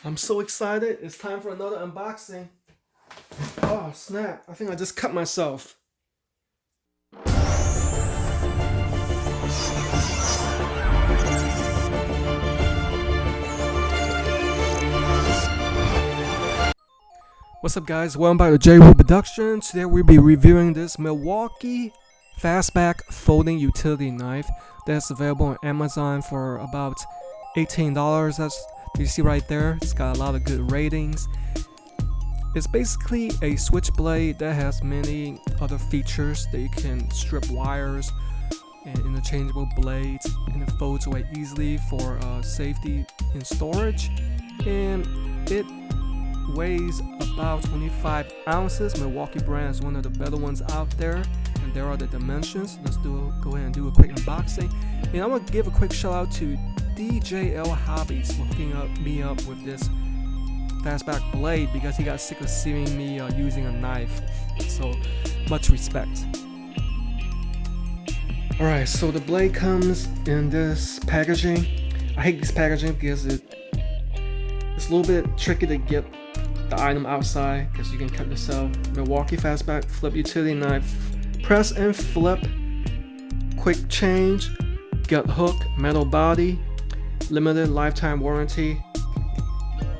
I'm so excited. It's time for another unboxing. Oh, snap. I think I just cut myself. What's up, guys? Welcome back to J-Woo Productions. Today we'll be reviewing this Milwaukee Fastback folding utility knife that's available on Amazon for about $18. That's you see right there. It's got a lot of good ratings. It's basically a switchblade that has many other features that you can strip wires and interchangeable blades, and it folds away easily for safety in storage. And it weighs about 25 ounces. Milwaukee brand is one of the better ones out there, and there are the dimensions. Let's go ahead and do a quick unboxing. And I want to give a quick shout out to DJL Hobbies for hooking me up with this Fastback blade because he got sick of seeing me using a knife. So much respect. Alright, so the blade comes in this packaging. I hate this packaging because it's a little bit tricky to get the item outside because you can cut yourself. Milwaukee Fastback flip utility knife. Press and flip. Quick change. Gut hook. Metal body. Limited lifetime warranty.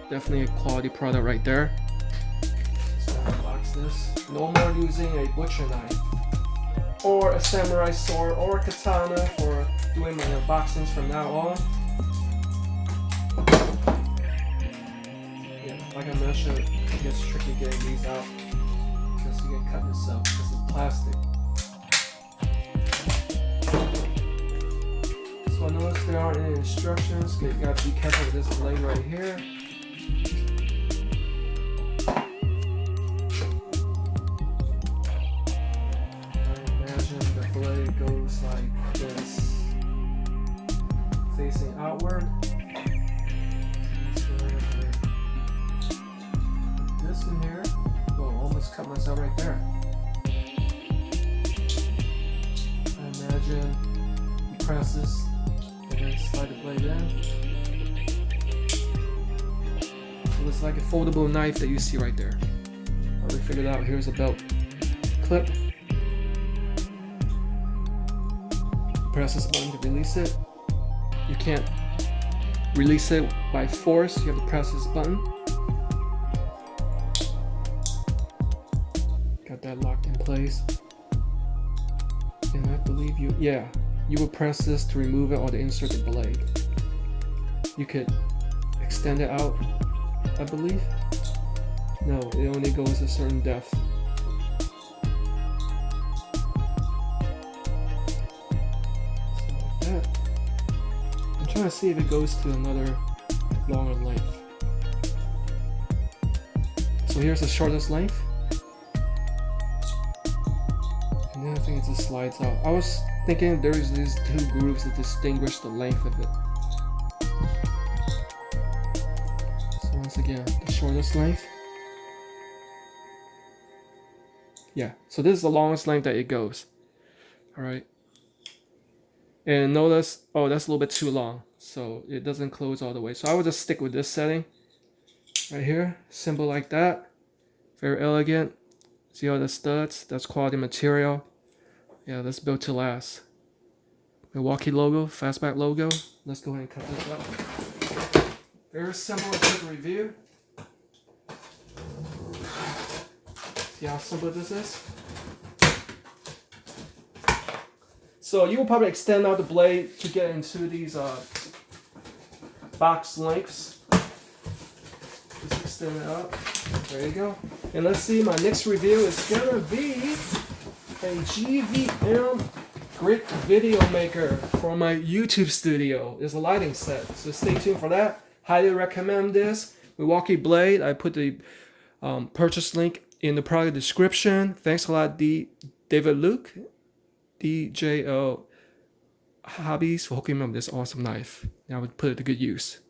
Definitely a quality product right there. Let's unbox this. No more using a butcher knife or a samurai sword or a katana for doing my unboxings from now on. Yeah, like I mentioned, it gets tricky getting these out because you can cut yourself because it's plastic. So I noticed there aren't any instructions. You gotta be careful with this blade right here. Blade goes like this, facing outward. This in here. Oh, almost cut myself right there. I imagine you press this and then slide the blade in. So it's like a foldable knife that you see right there. Already figured out. Here's a belt clip. Press this button to release it. You can't release it by force. You have to press this button. Got that locked in place. And I believe you will press this to remove it or to insert the blade. You could extend it out, I believe. No, it only goes a certain depth. I'm trying to see if it goes to another longer length. So here's the shortest length. And then I think it just slides out. I was thinking there's these two grooves that distinguish the length of it. So once again, the shortest length. Yeah, so this is the longest length that it goes. Alright. And notice, oh, that's a little bit too long, so it doesn't close all the way. So I would just stick with this setting right here, simple like that. Very elegant. See all the studs? That's quality material. Yeah, that's built to last. Milwaukee logo, Fastback logo. Let's go ahead and cut this up. Very simple and quick review. See how simple this is? So you will probably extend out the blade to get into these box lengths. Just extend it out. There you go. And let's see, my next review is gonna be a GVM grit video maker for my YouTube studio. It's a lighting set, so stay tuned for that. Highly recommend this. Milwaukee blade. I put the purchase link in the product description. Thanks a lot, David Luke. DJL Hobbies for hooking me up with this awesome knife. Now I would put it to good use.